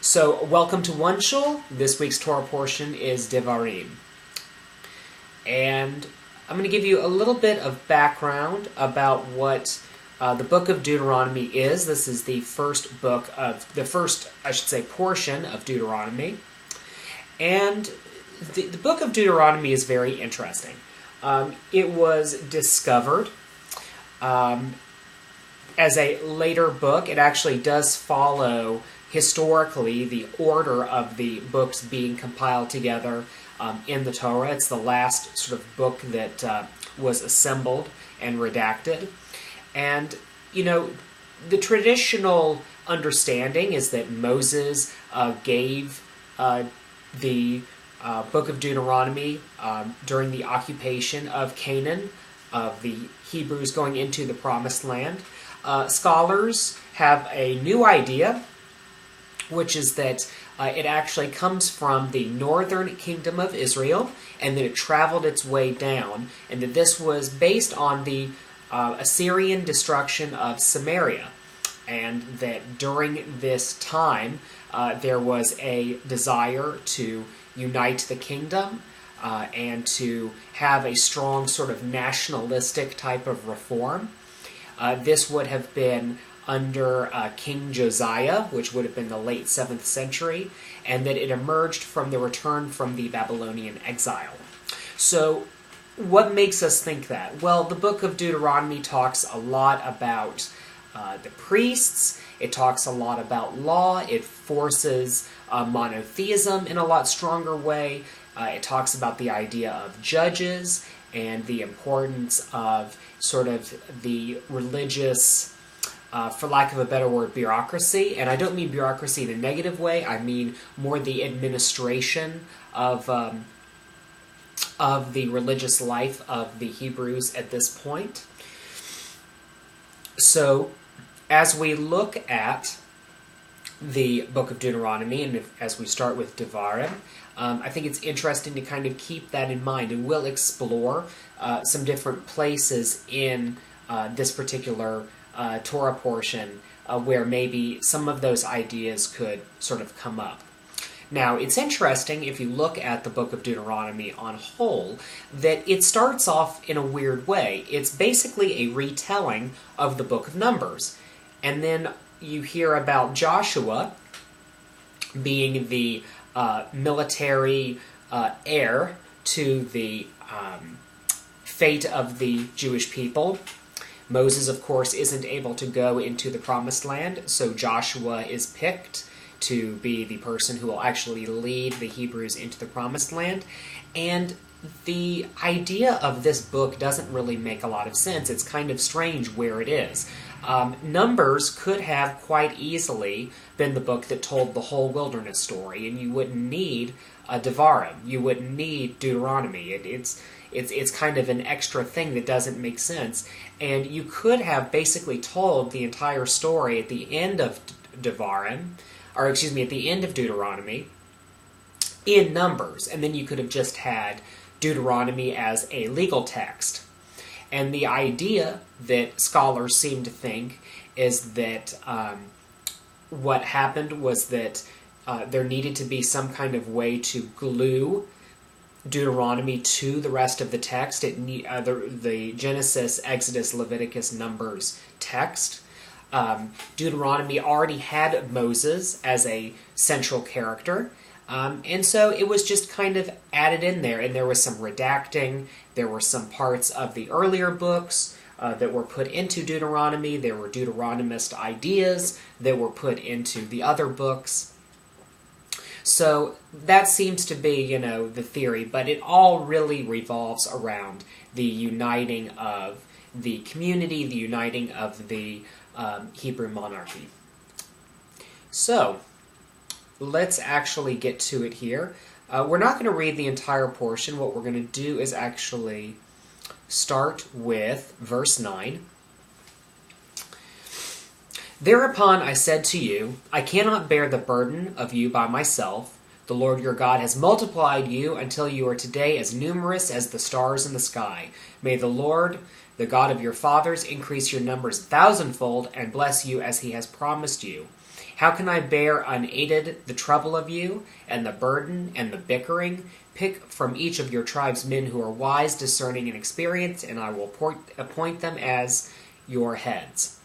So, welcome to OneShul. This week's Torah portion is Devarim. And I'm going to give you a little bit of background about what the book of Deuteronomy is. This is the first portion of Deuteronomy. And the book of Deuteronomy is very interesting. It was discovered as a later book. It actually does follow historically the order of the books being compiled together in the Torah. It's the last sort of book that was assembled and redacted. And, you know, the traditional understanding is that Moses gave the book of Deuteronomy during the occupation of Canaan, of the Hebrews going into the Promised Land. Scholars have a new idea, which is that it actually comes from the northern kingdom of Israel, and that it traveled its way down, and that this was based on the Assyrian destruction of Samaria, and that during this time there was a desire to unite the kingdom and to have a strong sort of nationalistic type of reform. This would have been under King Josiah, which would have been the late 7th century, and that it emerged from the return from the Babylonian exile. So, what makes us think that? Well, the book of Deuteronomy talks a lot about the priests. It talks a lot about law. It forces monotheism in a lot stronger way. It talks about the idea of judges and the importance of sort of the religious, for lack of a better word, bureaucracy. And I don't mean bureaucracy in a negative way. I mean more the administration of the religious life of the Hebrews at this point. So, as we look at the book of Deuteronomy, and as we start with Devarim, I think it's interesting to kind of keep that in mind, and we'll explore some different places in this particular Torah portion where maybe some of those ideas could sort of come up. Now, it's interesting, if you look at the book of Deuteronomy on whole, that it starts off in a weird way. It's basically a retelling of the book of Numbers. And then you hear about Joshua being the military heir to the fate of the Jewish people. Moses, of course, isn't able to go into the Promised Land, so Joshua is picked to be the person who will actually lead the Hebrews into the Promised Land. And the idea of this book doesn't really make a lot of sense. It's kind of strange where it is. Numbers could have quite easily been the book that told the whole wilderness story, and you wouldn't need Devarim. You wouldn't need Deuteronomy. It's kind of an extra thing that doesn't make sense. And you could have basically told the entire story at the end of at the end of Deuteronomy in Numbers, and then you could have just had Deuteronomy as a legal text. And the idea that scholars seem to think is that what happened was that there needed to be some kind of way to glue Deuteronomy to the rest of the text. The Genesis, Exodus, Leviticus, Numbers text. Deuteronomy already had Moses as a central character, and so it was just kind of added in there, and there was some redacting. There were some parts of the earlier books that were put into Deuteronomy. There were Deuteronomist ideas that were put into the other books. So that seems to be, the theory, but it all really revolves around the uniting of the community, the uniting of the Hebrew monarchy. So, let's actually get to it here. We're not going to read the entire portion. What we're going to do is actually start with verse 9. Thereupon I said to you, I cannot bear the burden of you by myself. The Lord your God has multiplied you until you are today as numerous as the stars in the sky. May the Lord, the God of your fathers, increase your numbers thousandfold and bless you as he has promised you. How can I bear unaided the trouble of you, and the burden, and the bickering? Pick from each of your tribes men who are wise, discerning, and experienced, and I will appoint them as your heads.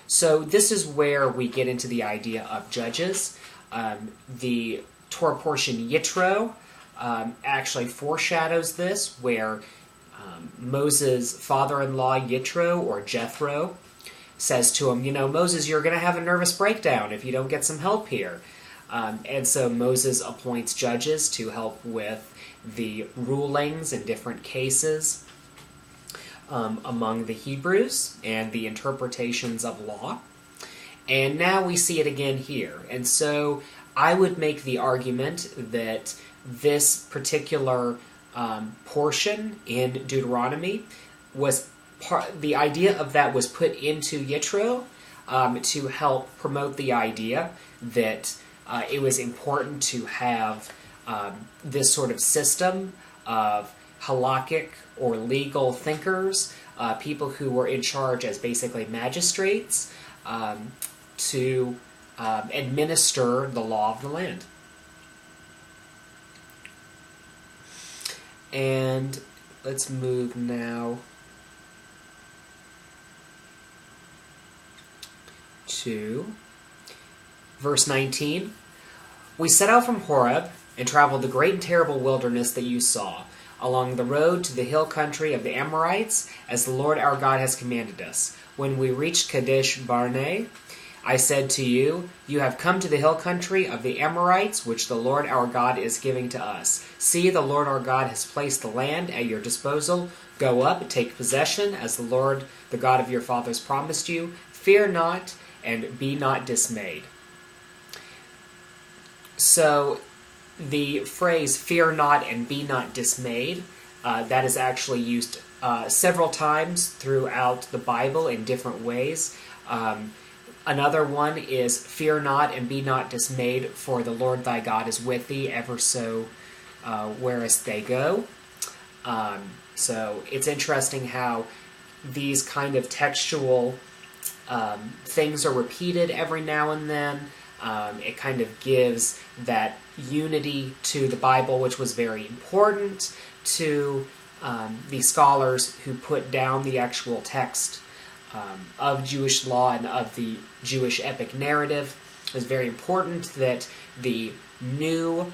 So this is where we get into the idea of judges. The Torah portion Yitro actually foreshadows this, where Moses' father-in-law Yitro, or Jethro, says to him, Moses, you're going to have a nervous breakdown if you don't get some help here. And so Moses appoints judges to help with the rulings in different cases among the Hebrews and the interpretations of law. And now we see it again here. And so I would make the argument that this particular portion in Deuteronomy was the idea of that was put into Yitro to help promote the idea that it was important to have this sort of system of halakhic or legal thinkers, people who were in charge as basically magistrates, to administer the law of the land. And let's move now to verse 19. We set out from Horeb and traveled the great and terrible wilderness that you saw, along the road to the hill country of the Amorites, as the Lord our God has commanded us. When we reached Kadesh Barnea, I said to you, you have come to the hill country of the Amorites, which the Lord our God is giving to us. See, the Lord our God has placed the land at your disposal. Go up, take possession, as the Lord, the God of your fathers, promised you. Fear not, and be not dismayed. So, the phrase, fear not and be not dismayed, that is actually used several times throughout the Bible in different ways. Another one is, fear not and be not dismayed, for the Lord thy God is with thee, ever so whereas they go. So it's interesting how these kind of textual things are repeated every now and then. It kind of gives that unity to the Bible, which was very important to the scholars who put down the actual text of Jewish law and of the Jewish epic narrative. It was very important that the new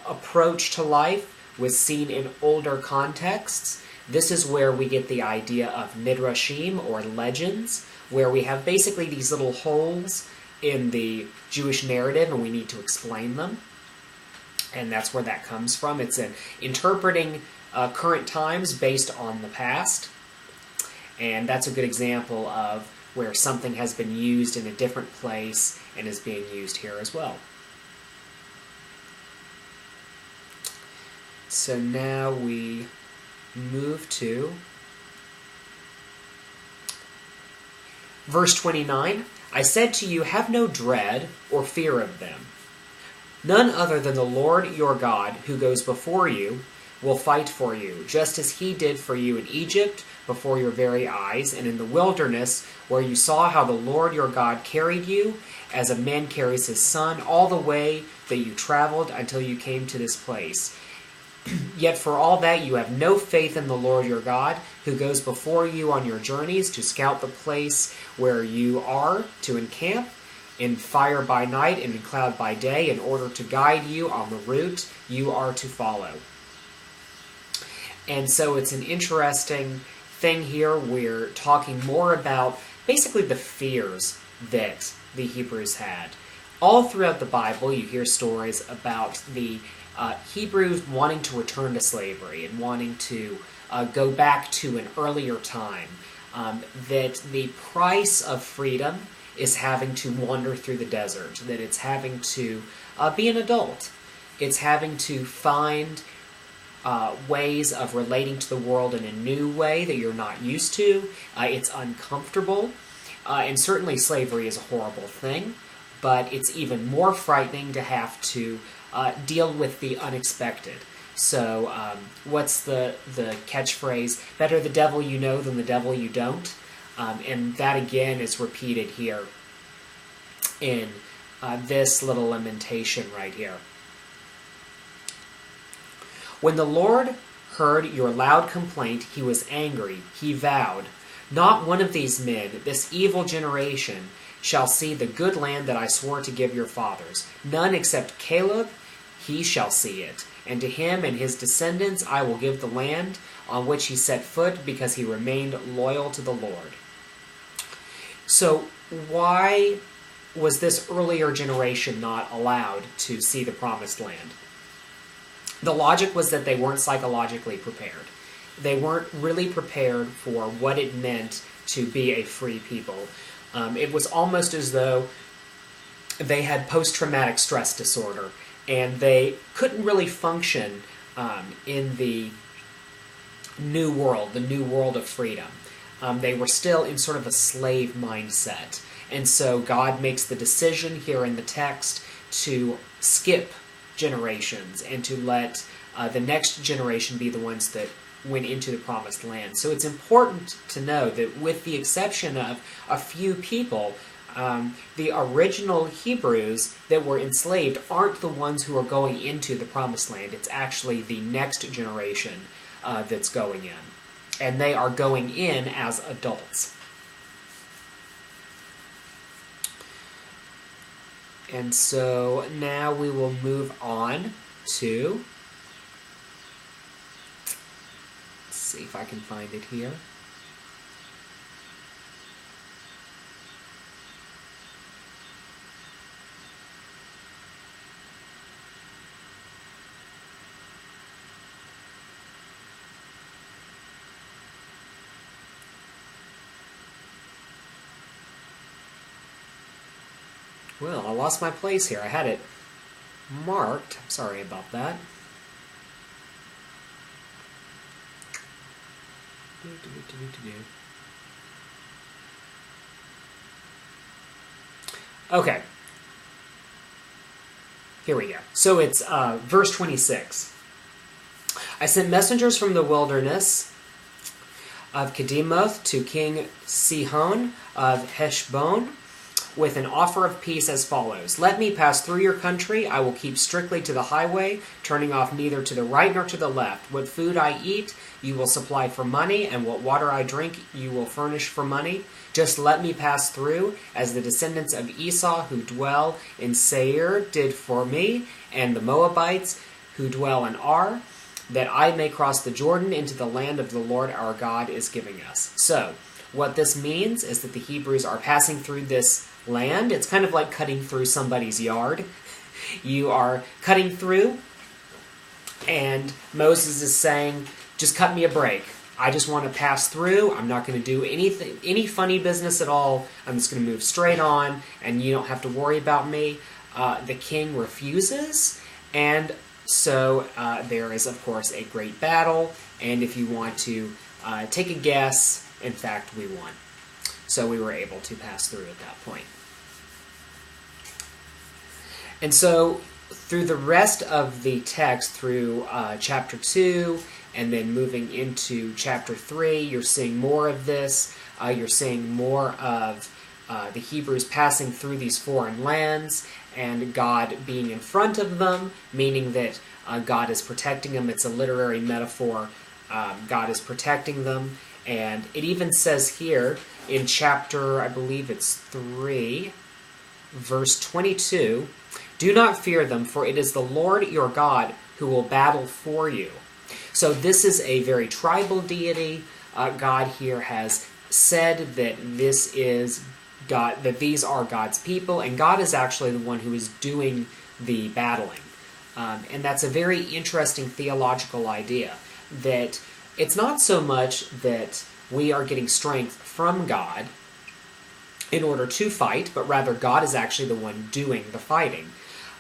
approach to life was seen in older contexts. This is where we get the idea of midrashim, or legends, where we have basically these little holes in the Jewish narrative and we need to explain them. And that's where that comes from. It's an interpreting current times based on the past. And that's a good example of where something has been used in a different place and is being used here as well. So now we move to verse 29. I said to you, have no dread or fear of them. None other than the Lord your God, who goes before you, will fight for you, just as he did for you in Egypt, before your very eyes, and in the wilderness, where you saw how the Lord your God carried you, as a man carries his son, all the way that you traveled until you came to this place. Yet for all that you have no faith in the Lord your God, who goes before you on your journeys to scout the place where you are to encamp, in fire by night and in cloud by day, in order to guide you on the route you are to follow. And so it's an interesting thing here. We're talking more about basically the fears that the Hebrews had. All throughout the Bible, you hear stories about the Hebrews wanting to return to slavery and wanting to go back to an earlier time. That the price of freedom is having to wander through the desert, that it's having to be an adult. It's having to find ways of relating to the world in a new way that you're not used to. It's uncomfortable, and certainly slavery is a horrible thing, but it's even more frightening to have to deal with the unexpected. So what's the catchphrase? Better the devil you know than the devil you don't. And that again is repeated here. in this little lamentation right here. When the Lord heard your loud complaint, he was angry. He vowed, "Not one of these men, this evil generation, shall see the good land that I swore to give your fathers. None except Caleb, he shall see it. And to him and his descendants I will give the land on which he set foot, because he remained loyal to the Lord." So why was this earlier generation not allowed to see the promised land? The logic was that they weren't psychologically prepared. They weren't really prepared for what it meant to be a free people. It was almost as though they had post-traumatic stress disorder, and they couldn't really function in the new world of freedom. They were still in sort of a slave mindset. And so God makes the decision here in the text to skip generations and to let the next generation be the ones that went into the promised land. So it's important to know that with the exception of a few people, the original Hebrews that were enslaved aren't the ones who are going into the promised land. It's actually the next generation that's going in. And they are going in as adults. And so now we will move on to, let's see if I can find it here. Well, I lost my place here. I had it marked. I'm sorry about that. Okay. Here we go. So it's verse 26. I sent messengers from the wilderness of Kedemoth to King Sihon of Heshbon, with an offer of peace as follows. Let me pass through your country. I will keep strictly to the highway, turning off neither to the right nor to the left. What food I eat, you will supply for money, and what water I drink, you will furnish for money. Just let me pass through, as the descendants of Esau who dwell in Seir did for me, and the Moabites who dwell in Ar, that I may cross the Jordan into the land of the Lord our God is giving us. So, what this means is that the Hebrews are passing through this land. It's kind of like cutting through somebody's yard. You are cutting through, and Moses is saying, just cut me a break. I just want to pass through. I'm not going to do any funny business at all. I'm just going to move straight on, and you don't have to worry about me. The king refuses, and so there is, of course, a great battle, and if you want to take a guess, in fact, we won. So we were able to pass through at that point. And so through the rest of the text, through chapter 2, and then moving into chapter 3, you're seeing more of this. You're seeing more of the Hebrews passing through these foreign lands, and God being in front of them, meaning that God is protecting them. It's a literary metaphor. God is protecting them. And it even says here in chapter, I believe it's 3, verse 22, do not fear them, for it is the Lord your God who will battle for you. So this is a very tribal deity. God here has said that this is God, that these are God's people, and God is actually the one who is doing the battling. And that's a very interesting theological idea, that it's not so much that we are getting strength from God in order to fight, but rather God is actually the one doing the fighting.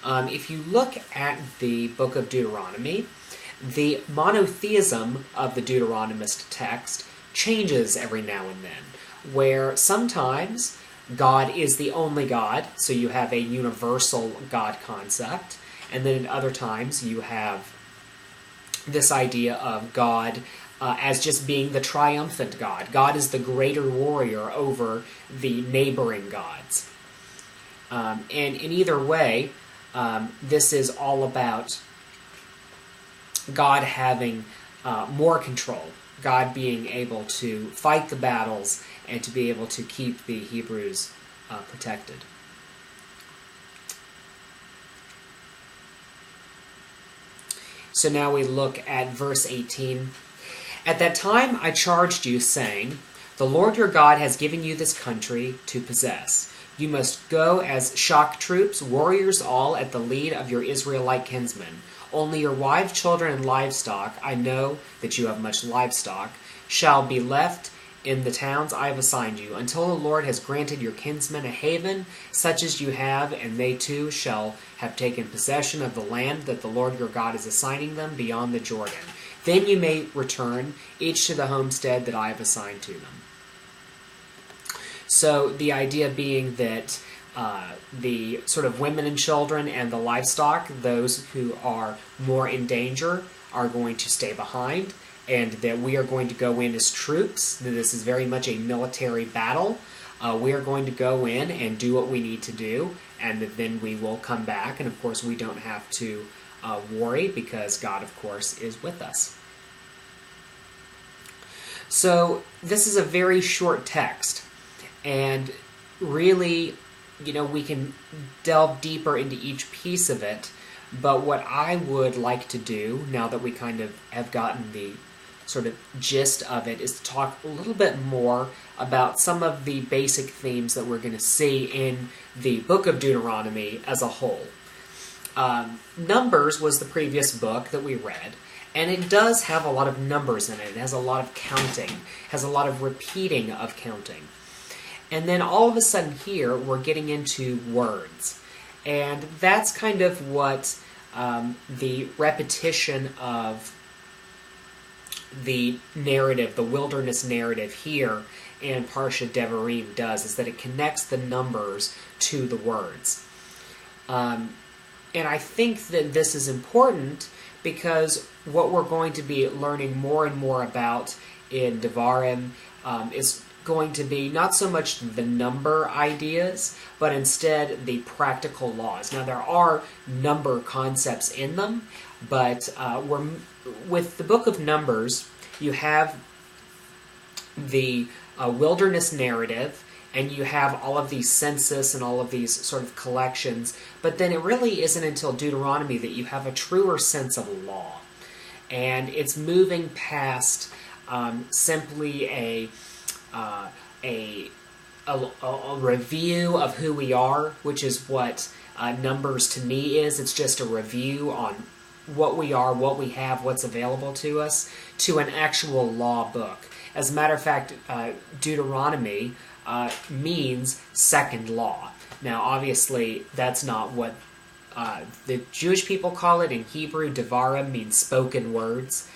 If you look at the book of Deuteronomy, the monotheism of the Deuteronomist text changes every now and then, where sometimes God is the only God, so you have a universal God concept, and then at other times you have this idea of God as just being the triumphant God. God is the greater warrior over the neighboring gods. And in either way, this is all about God having more control, God being able to fight the battles and to be able to keep the Hebrews protected. So now we look at verse 18. At that time I charged you, saying, the Lord your God has given you this country to possess. You must go as shock troops, warriors all, at the lead of your Israelite kinsmen. Only your wives, children, and livestock, I know that you have much livestock, shall be left in the towns I have assigned you, until the Lord has granted your kinsmen a haven, such as you have, and they too shall have taken possession of the land that the Lord your God is assigning them beyond the Jordan. Then you may return, each to the homestead that I have assigned to them. So the idea being that the sort of women and children and the livestock, those who are more in danger, are going to stay behind, and that we are going to go in as troops. This is very much a military battle. We are going to go in and do what we need to do, and then we will come back, and of course we don't have to worry, because God, of course, is with us. So this is a very short text, and really, we can delve deeper into each piece of it, but what I would like to do, now that we kind of have gotten the sort of gist of it, is to talk a little bit more about some of the basic themes that we're going to see in the book of Deuteronomy as a whole. Numbers was the previous book that we read, and it does have a lot of numbers in it. It has a lot of counting, has a lot of repeating of counting. And then all of a sudden here, we're getting into words. And that's kind of what the repetition of the narrative, the wilderness narrative here in Parshat Devarim does, is that it connects the numbers to the words. And I think that this is important because what we're going to be learning more and more about in Devarim is going to be not so much the number ideas, but instead the practical laws. Now, there are number concepts in them, but with the book of Numbers, you have the wilderness narrative, and you have all of these census and all of these sort of collections, but then it really isn't until Deuteronomy that you have a truer sense of law. And it's moving past simply a review of who we are, which is what Numbers to me is. It's just a review on what we are, what we have, what's available to us, to an actual law book. As a matter of fact, Deuteronomy means second law. Now, obviously, that's not what the Jewish people call it. In Hebrew, Devarim means spoken words,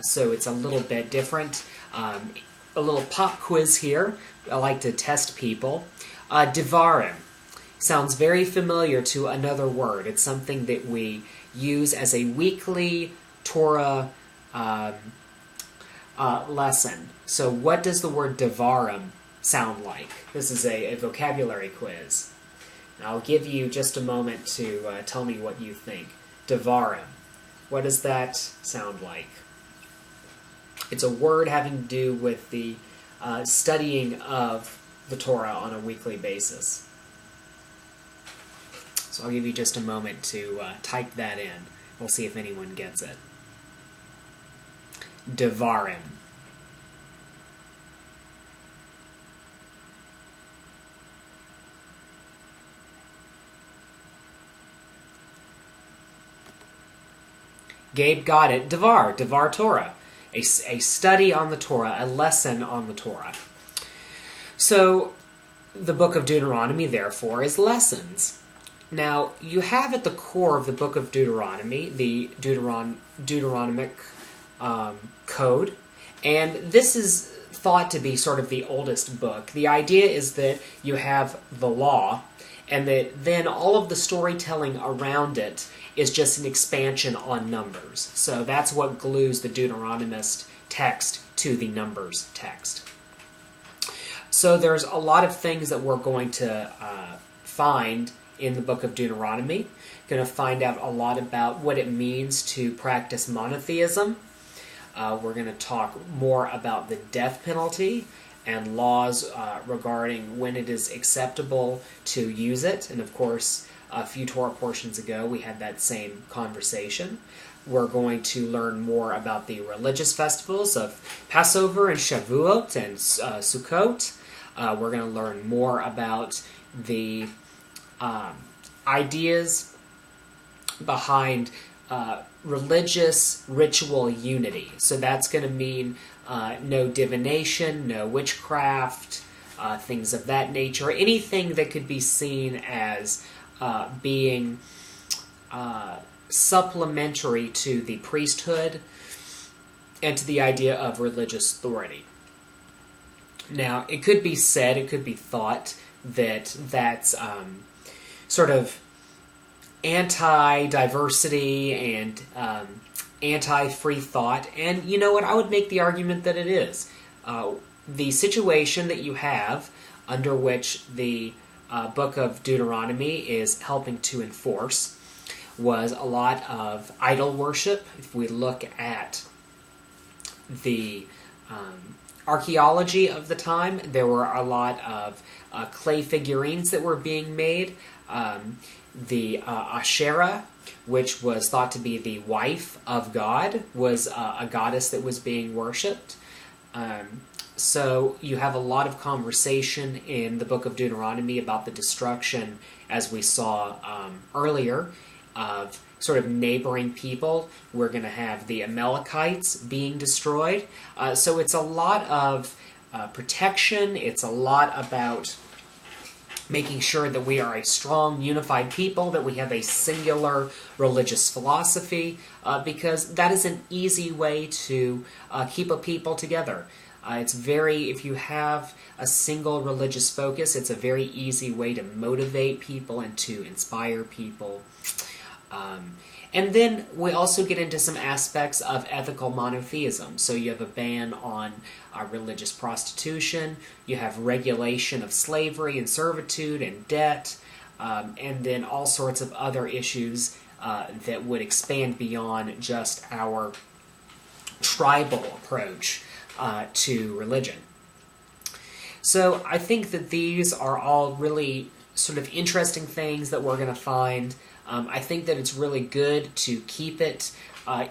so it's a little bit different. A little pop quiz here. I like to test people. Devarim sounds very familiar to another word. It's something that we use as a weekly Torah lesson. So what does the word Devarim sound like? This is a vocabulary quiz. I'll give you just a moment to tell me what you think. Devarim. What does that sound like? It's a word having to do with the studying of the Torah on a weekly basis. So I'll give you just a moment to type that in. We'll see if anyone gets it. Devarim. Gabe got it. Devar Torah. A study on the Torah, a lesson on the Torah. So, the book of Deuteronomy, therefore, is lessons. Now, you have at the core of the book of Deuteronomy the Deuteronomic code, and this is thought to be sort of the oldest book. The idea is that you have the law, and that then all of the storytelling around it is just an expansion on Numbers. So that's what glues the Deuteronomist text to the Numbers text. So there's a lot of things that we're going to find in the book of Deuteronomy. Going to find out a lot about what it means to practice monotheism. We're going to talk more about the death penalty and laws regarding when it is acceptable to use it. And of course, a few Torah portions ago, we had that same conversation. We're going to learn more about the religious festivals of Passover and Shavuot and Sukkot. We're going to learn more about the ideas behind religious ritual unity. So that's going to mean no divination, no witchcraft, things of that nature. Anything that could be seen as being supplementary to the priesthood and to the idea of religious authority. Now, it could be said, it could be thought that that's sort of anti-diversity and anti-free thought, and you know what, I would make the argument that it is. The situation that you have under which the book of Deuteronomy is helping to enforce was a lot of idol worship. If we look at the archaeology of the time, there were a lot of clay figurines that were being made. The Asherah, which was thought to be the wife of God, was a goddess that was being worshipped. So you have a lot of conversation in the book of Deuteronomy about the destruction, as we saw earlier, of sort of neighboring people. We're going to have the Amalekites being destroyed. So it's a lot of protection. It's a lot about making sure that we are a strong, unified people, that we have a singular religious philosophy, because that is an easy way to keep a people together. It's very, if you have a single religious focus, it's a very easy way to motivate people and to inspire people. And then we also get into some aspects of ethical monotheism. So you have a ban on religious prostitution, you have regulation of slavery and servitude and debt, and then all sorts of other issues that would expand beyond just our tribal approach to religion. So I think that these are all really sort of interesting things that we're going to find. I think that it's really good to keep it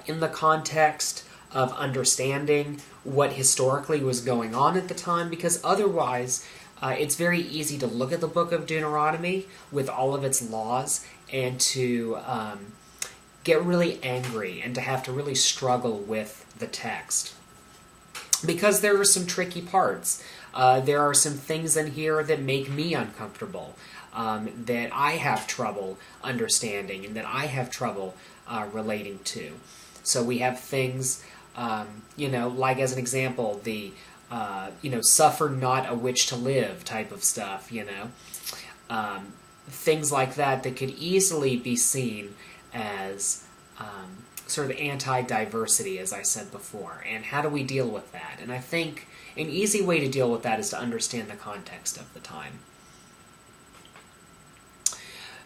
in the context of understanding what historically was going on at the time, because otherwise it's very easy to look at the book of Deuteronomy with all of its laws and to get really angry and to have to really struggle with the text. Because there are some tricky parts. There are some things in here that make me uncomfortable, that I have trouble understanding and that I have trouble relating to. So we have things, like as an example, the, suffer not a witch to live type of stuff, things like that that could easily be seen as sort of anti-diversity, as I said before. And how do we deal with that? And I think an easy way to deal with that is to understand the context of the time.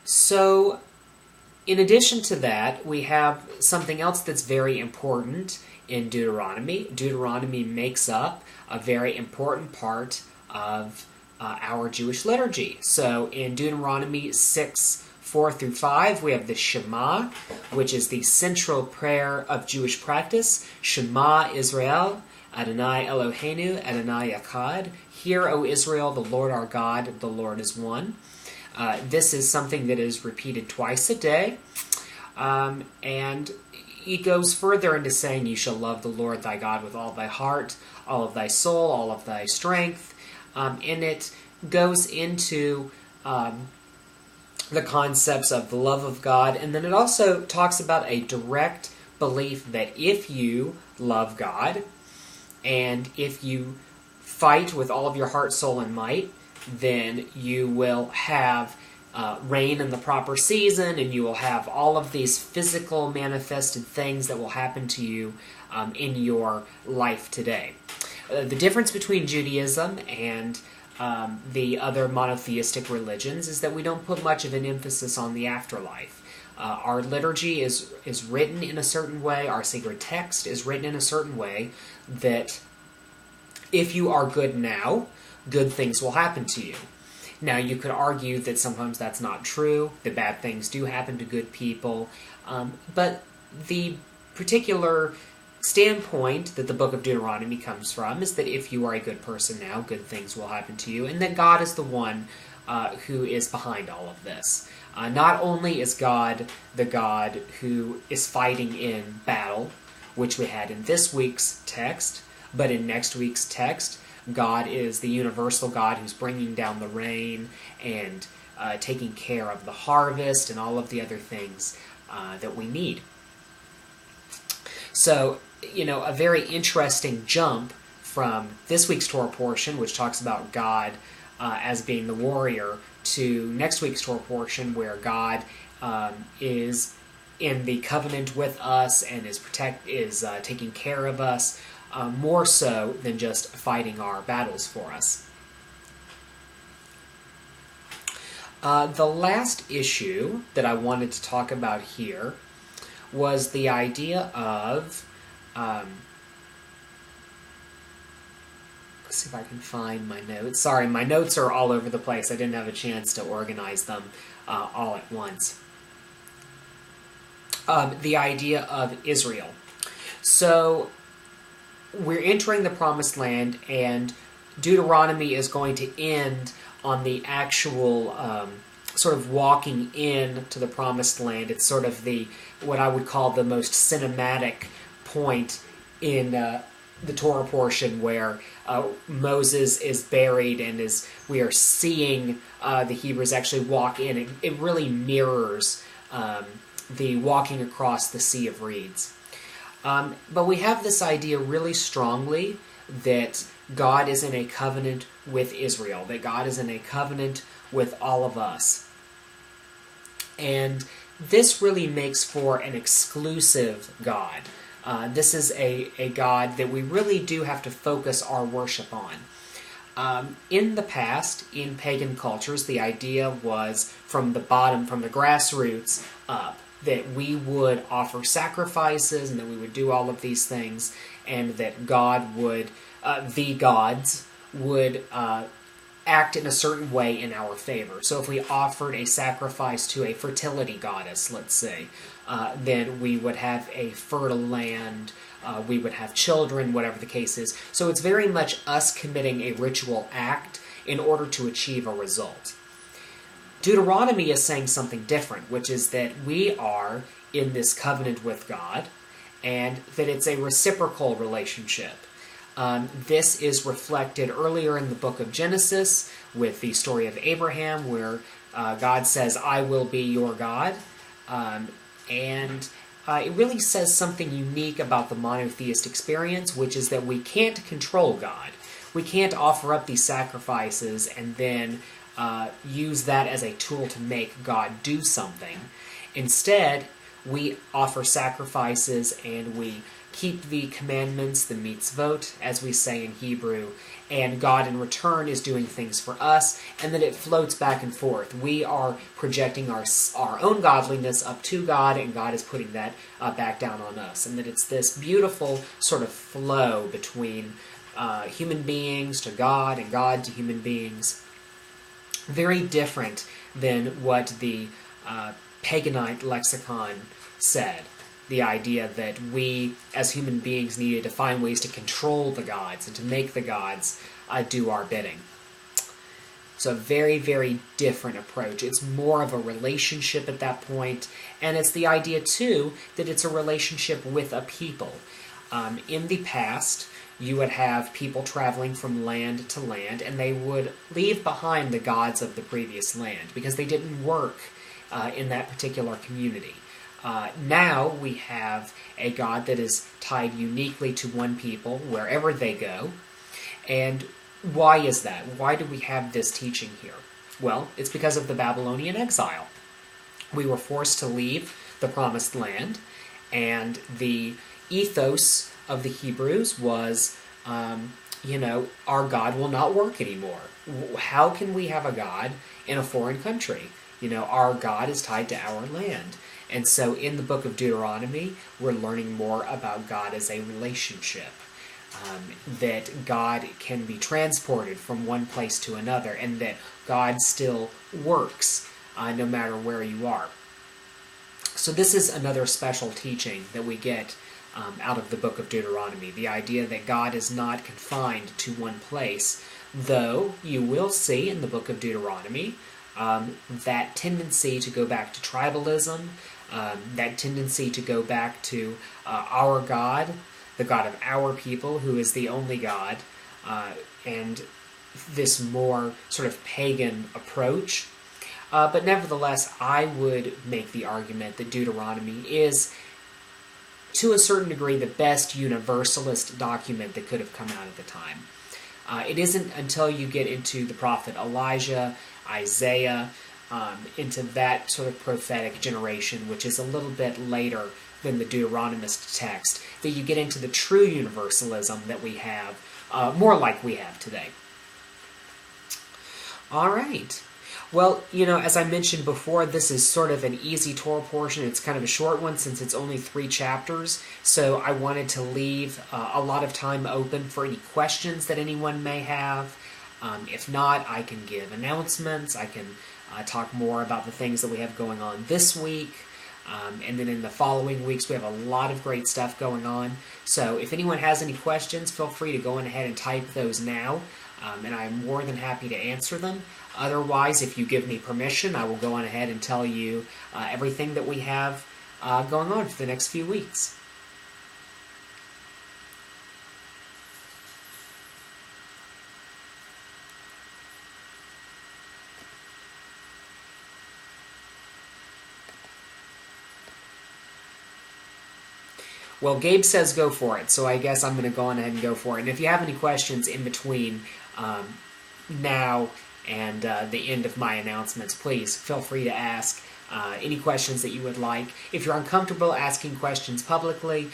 So, in addition to that, we have something else that's very important in Deuteronomy. Deuteronomy makes up a very important part of our Jewish liturgy. So, in Deuteronomy 6:4-5, we have the Shema, which is the central prayer of Jewish practice. Shema Israel, Adonai Eloheinu, Adonai Echad. Hear, O Israel, the Lord our God, the Lord is one. This is something that is repeated twice a day, and it goes further into saying, you shall love the Lord thy God with all thy heart, all of thy soul, all of thy strength, and it goes into the concepts of the love of God, and then it also talks about a direct belief that if you love God, and if you fight with all of your heart, soul, and might, then you will have rain in the proper season, and you will have all of these physical manifested things that will happen to you in your life today. The difference between Judaism and the other monotheistic religions is that we don't put much of an emphasis on the afterlife. Our liturgy is written in a certain way, our sacred text is written in a certain way, that if you are good now, good things will happen to you. Now, you could argue that sometimes that's not true, that bad things do happen to good people, but the particular standpoint that the book of Deuteronomy comes from is that if you are a good person now, good things will happen to you, and that God is the one who is behind all of this. Not only is God the God who is fighting in battle, which we had in this week's text, but in next week's text, God is the universal God who's bringing down the rain and taking care of the harvest and all of the other things that we need. So, a very interesting jump from this week's Torah portion, which talks about God as being the warrior, to next week's Torah portion, where God is in the covenant with us and is taking care of us, more so than just fighting our battles for us. The last issue that I wanted to talk about here was the idea of, let's see if I can find my notes. Sorry, my notes are all over the place. I didn't have a chance to organize them all at once. The idea of Israel. So, we're entering the Promised Land, and Deuteronomy is going to end on the actual sort of walking in to the Promised Land. It's sort of what I would call the most cinematic point in the Torah portion, where Moses is buried and we are seeing the Hebrews actually walk in. It really mirrors the walking across the Sea of Reeds. But we have this idea really strongly that God is in a covenant with Israel, that God is in a covenant with all of us. And this really makes for an exclusive God. This is a God that we really do have to focus our worship on. In the past, in pagan cultures, the idea was from the bottom, from the grassroots up, that we would offer sacrifices and that we would do all of these things, and that God would, the gods would act in a certain way in our favor. So if we offered a sacrifice to a fertility goddess, let's say, then we would have a fertile land, we would have children, whatever the case is. So it's very much us committing a ritual act in order to achieve a result. Deuteronomy is saying something different, which is that we are in this covenant with God, and that it's a reciprocal relationship. This is reflected earlier in the book of Genesis with the story of Abraham, where God says, "I will be your God." And it really says something unique about the monotheist experience, which is that we can't control God. We can't offer up these sacrifices and then use that as a tool to make God do something. Instead, we offer sacrifices and we keep the commandments, the mitzvot, as we say in Hebrew, and God in return is doing things for us, and then it floats back and forth. We are projecting our own godliness up to God, and God is putting that back down on us. And that it's this beautiful sort of flow between human beings to God and God to human beings. Very different than what the Paganite lexicon said. The idea that we, as human beings, needed to find ways to control the gods and to make the gods do our bidding. So a very, very different approach. It's more of a relationship at that point, and it's the idea, too, that it's a relationship with a people. In the past, you would have people traveling from land to land, and they would leave behind the gods of the previous land because they didn't work in that particular community. Now we have a God that is tied uniquely to one people wherever they go. And why is that? Why do we have this teaching here? Well, it's because of the Babylonian exile. We were forced to leave the Promised Land, and the ethos of the Hebrews was our God will not work anymore. How can we have a God in a foreign country? Our God is tied to our land. And so in the book of Deuteronomy, we're learning more about God as a relationship. That God can be transported from one place to another, and that God still works no matter where you are. So this is another special teaching that we get out of the book of Deuteronomy, the idea that God is not confined to one place, though you will see in the book of Deuteronomy that tendency to go back to tribalism, that tendency to go back to our God, the God of our people, who is the only God, and this more sort of pagan approach. But nevertheless, I would make the argument that Deuteronomy is, to a certain degree, the best universalist document that could have come out at the time. It isn't until you get into the prophet Elijah, Isaiah, into that sort of prophetic generation, which is a little bit later than the Deuteronomist text, that you get into the true universalism that we have, more like we have today. All right. Well, as I mentioned before, this is sort of an easy Torah portion. It's kind of a short one since it's only 3 chapters, so I wanted to leave a lot of time open for any questions that anyone may have. If not, I can give announcements. I can talk more about the things that we have going on this week. And then in the following weeks, we have a lot of great stuff going on. So if anyone has any questions, feel free to go on ahead and type those now, and I'm more than happy to answer them. Otherwise, if you give me permission, I will go on ahead and tell you everything that we have going on for the next few weeks. Well, Gabe says go for it, so I guess I'm going to go on ahead and go for it. And if you have any questions in between now and the end of my announcements, please feel free to ask any questions that you would like. If you're uncomfortable asking questions publicly,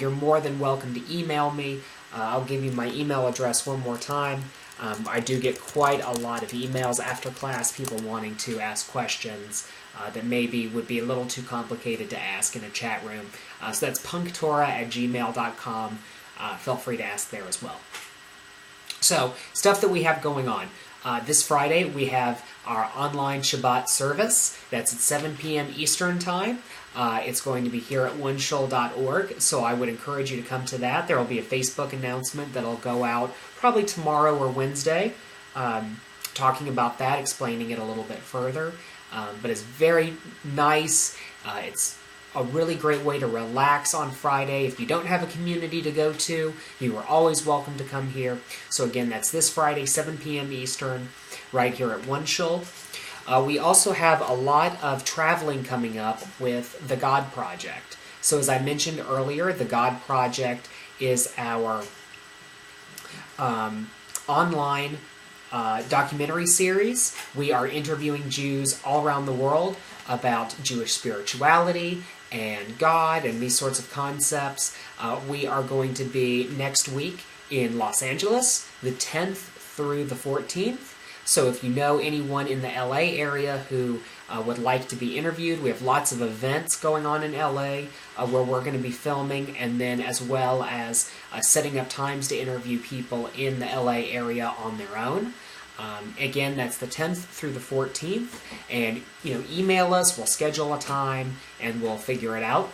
you're more than welcome to email me. I'll give you my email address one more time. I do get quite a lot of emails after class, people wanting to ask questions that maybe would be a little too complicated to ask in a chat room. So that's PunkTorah@gmail.com. Feel free to ask there as well. So, stuff that we have going on. This Friday, we have our online Shabbat service. That's at 7 p.m. Eastern Time. It's going to be here at OneShul.org, so I would encourage you to come to that. There will be a Facebook announcement that will go out probably tomorrow or Wednesday, talking about that, explaining it a little bit further. But it's very nice. It's a really great way to relax on Friday. If you don't have a community to go to, you are always welcome to come here. So again, that's this Friday, 7 p.m. Eastern, right here at OneShul. We also have a lot of traveling coming up with the God Project. So as I mentioned earlier, the God Project is our online documentary series. We are interviewing Jews all around the world about Jewish spirituality and God and these sorts of concepts. We are going to be next week in Los Angeles, the 10th through the 14th. So if you know anyone in the LA area who would like to be interviewed, we have lots of events going on in LA where we're going to be filming, and then as well as setting up times to interview people in the LA area on their own. Again, that's the 10th through the 14th, and email us, we'll schedule a time, and we'll figure it out.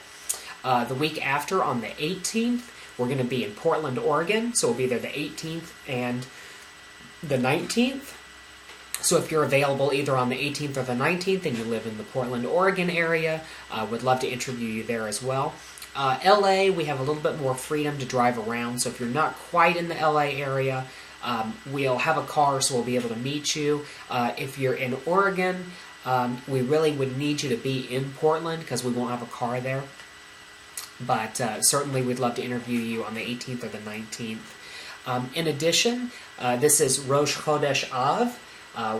The week after, on the 18th, we're going to be in Portland, Oregon, so we'll be there the 18th and the 19th. So if you're available either on the 18th or the 19th and you live in the Portland, Oregon area, would love to interview you there as well. LA, we have a little bit more freedom to drive around, so if you're not quite in the LA area, we'll have a car, so we'll be able to meet you. If you're in Oregon, we really would need you to be in Portland because we won't have a car there. But certainly we'd love to interview you on the 18th or the 19th. In addition, this is Rosh Chodesh Av.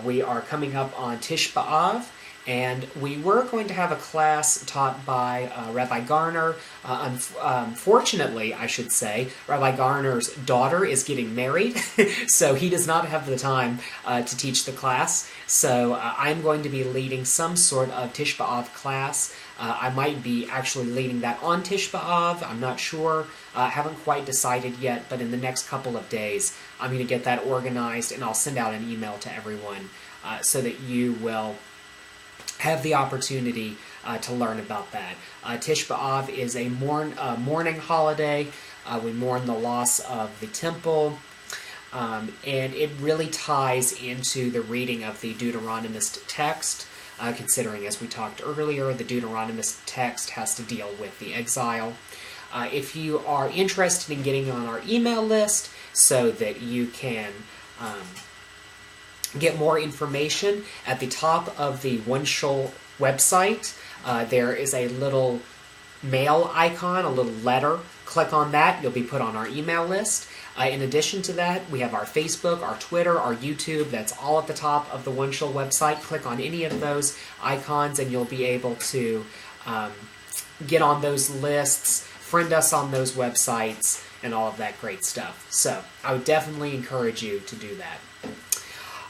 We are coming up on Tish B'Av, And we were going to have a class taught by Rabbi Garner. Unfortunately, I should say, Rabbi Garner's daughter is getting married, so he does not have the time to teach the class. So I'm going to be leading some sort of Tish B'Av class. I might be actually leading that on Tish B'Av. I'm not sure. Haven't quite decided yet, but in the next couple of days, I'm going to get that organized, and I'll send out an email to everyone so that you will have the opportunity to learn about that. Tish B'Av is a mourning holiday. We mourn the loss of the temple, and it really ties into the reading of the Deuteronomist text, considering, as we talked earlier, the Deuteronomist text has to deal with the exile. If you are interested in getting on our email list so that you can get more information, at the top of the OneShul website, there is a little mail icon, a little letter. Click on that, you'll be put on our email list. In addition to that, we have our Facebook, our Twitter, our YouTube. That's all at the top of the OneShul website. Click on any of those icons and you'll be able to get on those lists, friend us on those websites, and all of that great stuff. So I would definitely encourage you to do that.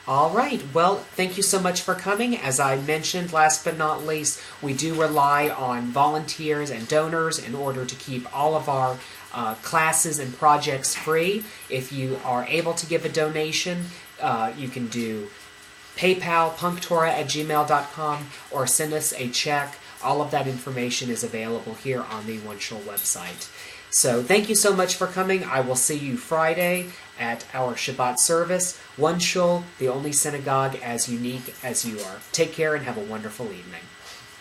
All right, well, thank you so much for coming. As I mentioned, last but not least, we do rely on volunteers and donors in order to keep all of our classes and projects free. If you are able to give a donation, you can do PayPal, PunkTorah@gmail.com, or send us a check. All of that information is available here on the OneShul website. So thank you so much for coming. I will see you Friday at our Shabbat service. OneShul, the only synagogue as unique as you are. Take care and have a wonderful evening.